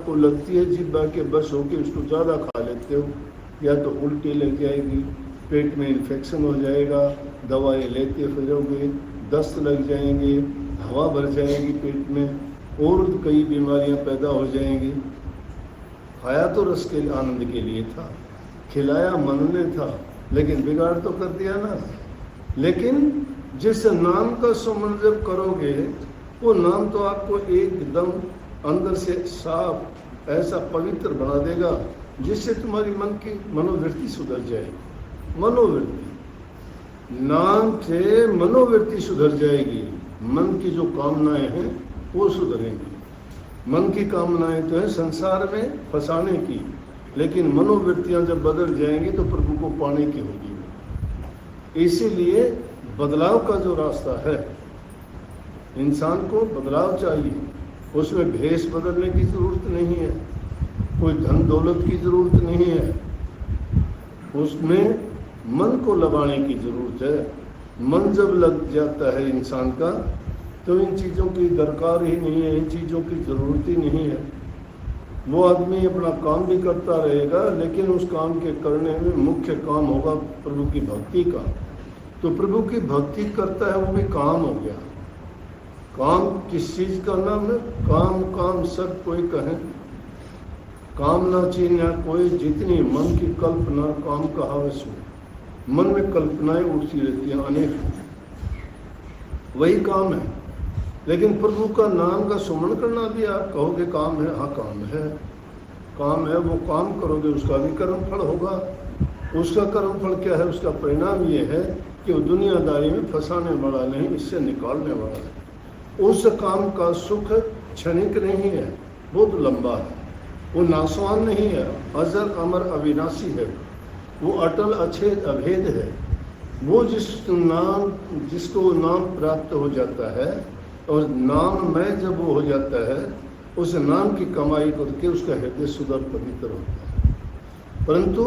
आपको लगती है जिब्बा के बस होके उसको ज़्यादा खा लेते हो, या तो उल्टी लग जाएगी, पेट में इन्फेक्शन हो जाएगा, दवाएं लेते फिरोगे, दस्त लग जाएंगे, हवा भर जाएगी पेट में, और कई बीमारियां पैदा हो जाएंगी। खाया तो रस के आनंद के लिए था, खिलाया मन ने था, लेकिन बिगाड़ तो कर दिया ना। लेकिन जिस नाम का सुमन जब करोगे, वो नाम तो आपको एकदम अंदर से साफ ऐसा पवित्र बना देगा, जिससे तुम्हारी मन की मनोवृत्ति सुधर जाएगी। मनोवृत्ति, नाम से मनोवृत्ति सुधर जाएगी। मन की जो कामनाएं हैं वो सुधरेंगी। मन की कामनाएं तो है संसार में फंसाने की, लेकिन मनोवृत्तियां जब बदल जाएंगी तो प्रभु को पाने की होगी। इसीलिए बदलाव का जो रास्ता है, इंसान को बदलाव चाहिए। उसमें भेष बदलने की जरूरत नहीं है, कोई धन दौलत की जरूरत नहीं है, उसमें मन को लगाने की जरूरत है। मन जब लग जाता है इंसान का, तो इन चीज़ों की दरकार ही नहीं है, इन चीज़ों की ज़रूरत ही नहीं है। वो आदमी अपना काम भी करता रहेगा, लेकिन उस काम के करने में मुख्य काम होगा प्रभु की भक्ति का। तो प्रभु की भक्ति करता है, वो भी काम हो गया। काम किस चीज़ का नाम है? काम काम सब कोई कहे, काम ना चीन्या कोई, जितनी मन की कल्पना काम कहा उसमें। मन में कल्पनाएं उठती रहती हैं अनेक, वही काम है। लेकिन प्रभु का नाम का सुमन करना भी आप कहोगे काम है, हाँ काम है, काम है। वो काम करोगे उसका भी कर्म फल होगा। उसका कर्म फल क्या है? उसका परिणाम ये है कि वो दुनियादारी में फंसाने वाला नहीं, इससे निकालने वाला है। उस काम का सुख क्षणिक नहीं है, बहुत लंबा है। वो नाशवान नहीं है, अजर अमर अविनाशी है, वो अटल अछेद अभेद है। वो जिसको नाम प्राप्त हो जाता है, और नाम में जब वो हो जाता है, उस नाम की कमाई करके उसका हृदय सुधर पवित्र होता है। परंतु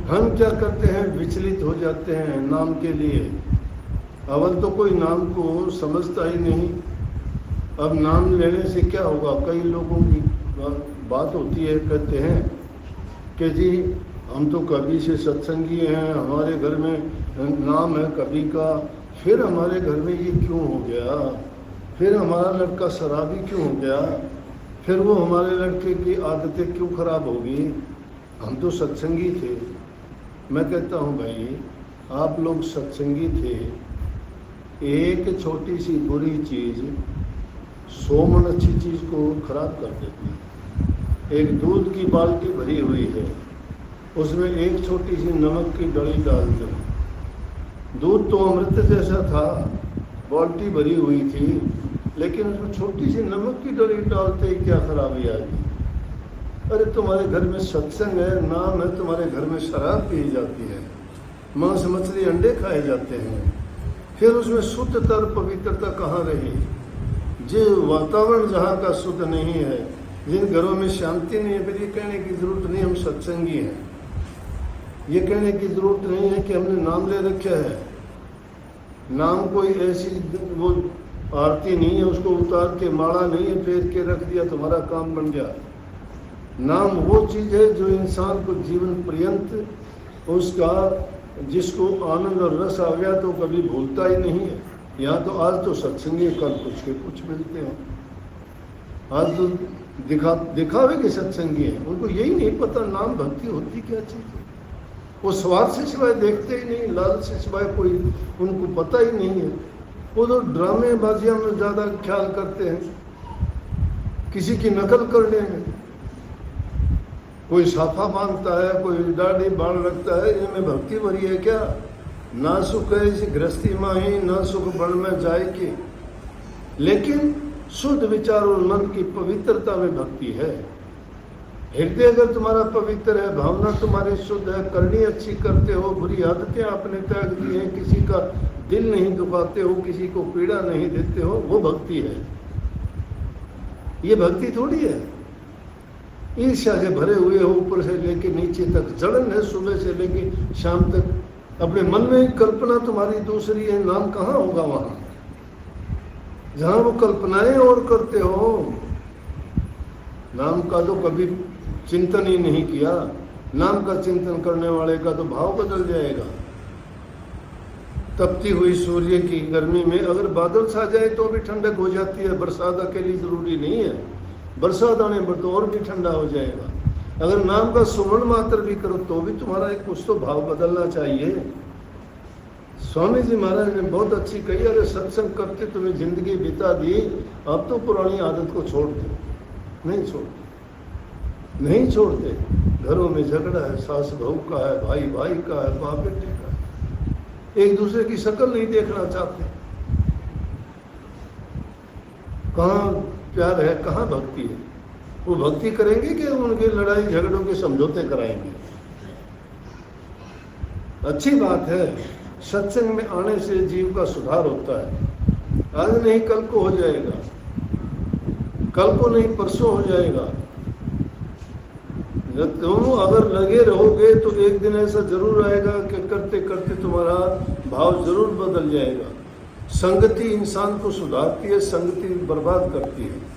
हम क्या करते हैं? विचलित हो जाते हैं नाम के लिए। अवल तो कोई नाम को समझता ही नहीं। अब नाम लेने से क्या होगा? कई लोगों की बात होती है, कहते हैं कि जी हम तो कभी से सत्संगी हैं, हमारे घर में नाम है कभी का, फिर हमारे घर में ये क्यों हो गया? फिर हमारा लड़का शराबी क्यों हो गया? फिर वो हमारे लड़के की आदतें क्यों खराब होगी? हम तो सत्संगी थे। मैं कहता हूँ भाई, आप लोग सत्संगी थे, एक छोटी सी बुरी चीज़ 100 मन अच्छी चीज़ को खराब कर देती है। एक दूध की बाल्टी भरी हुई है, उसमें एक छोटी सी नमक की डली डाल दो, दूध तो अमृत जैसा था, बाल्टी भरी हुई थी, लेकिन उसमें छोटी सी नमक की डली डालते ही क्या खराबी आ गई? अरे तुम्हारे घर में सत्संग है, नाम है, तुम्हारे घर में शराब पी जाती है, मांस मछली अंडे खाए जाते हैं, फिर उसमें शुद्धता और पवित्रता कहाँ रही? जो वातावरण जहाँ का शुद्ध नहीं है, जिन घरों में शांति नहीं है, फिर ये कहने की जरूरत नहीं हम सत्संगी हैं। ये कहने की जरूरत नहीं है कि हमने नाम ले रखा है। नाम कोई ऐसी वो आरती नहीं है, उसको उतार के माला नहीं है फेर के रख दिया तुम्हारा काम बन गया। नाम वो चीज़ है जो इंसान को जीवन पर्यंत उसका, जिसको आनंद और रस आ गया तो कभी भूलता ही नहीं है। यहाँ तो आज तो सत्संगी, कल कुछ के कुछ मिलते हैं। आज तो दिखावे के सत्संगी हैं, उनको यही नहीं पता नाम भक्ति होती क्या चीज़ है। वो स्वार्थ से सिवाय देखते ही नहीं, लालच से सिवाय कोई उनको पता ही नहीं है। वो तो ड्रामेबाजियाँ में ज़्यादा ख्याल करते हैं, किसी की नकल करने में। कोई साफा बांधता है, कोई दाढ़ी बाल रखता है, इनमें भक्ति भरी है क्या? ना सुख है इस गृहस्थी माही, ना सुख बन में जाए की। लेकिन शुद्ध विचार और मन की पवित्रता में भक्ति है। हृदय अगर तुम्हारा पवित्र है, भावना तुम्हारी शुद्ध है, करनी अच्छी करते हो, बुरी आदतें आपने त्याग दी हैं, किसी का दिल नहीं दुखाते हो, किसी को पीड़ा नहीं देते हो, वो भक्ति है। ये भक्ति थोड़ी है। ईर्ष्या से भरे हुए हो, ऊपर से लेके नीचे तक जलन है, सुबह से लेके शाम तक। अपने मन में कल्पना तुम्हारी दूसरी है, नाम कहाँ होगा वहाँ जहाँ वो कल्पनाएं और करते हो। नाम का तो कभी चिंतन ही नहीं किया। नाम का चिंतन करने वाले का तो भाव बदल जाएगा। तपती हुई सूर्य की गर्मी में अगर बादल छा जाए तो भी ठंडक हो जाती है, बरसात अकेली जरूरी नहीं है। बरसात आने पर तो और भी ठंडा हो जाएगा। अगर नाम का सुमन मात्र भी करो तो भी तुम्हारा एक कुछ तो भाव बदलना चाहिए। स्वामी जी महाराज ने बहुत अच्छी कही, अरे सत्संग करते तुम्हें जिंदगी बिता दी, अब तो पुरानी आदत को छोड़ दो। नहीं छोड़ते, नहीं छोड़ते। घरों में झगड़ा है, सास बहू का है, भाई भाई का है, बाप बेटे का है, एक दूसरे की शक्ल नहीं देखना चाहते। कहाँ प्यार है, कहाँ भक्ति है? वो भक्ति करेंगे कि उनके लड़ाई झगड़ों के समझौते कराएंगे? अच्छी बात है, सत्संग में आने से जीव का सुधार होता है। आज नहीं कल को हो जाएगा, कल को नहीं परसों हो जाएगा। जब तुम अगर लगे रहोगे तो एक दिन ऐसा जरूर आएगा कि करते करते तुम्हारा भाव जरूर बदल जाएगा। संगति इंसान को सुधारती है, संगति बर्बाद करती है।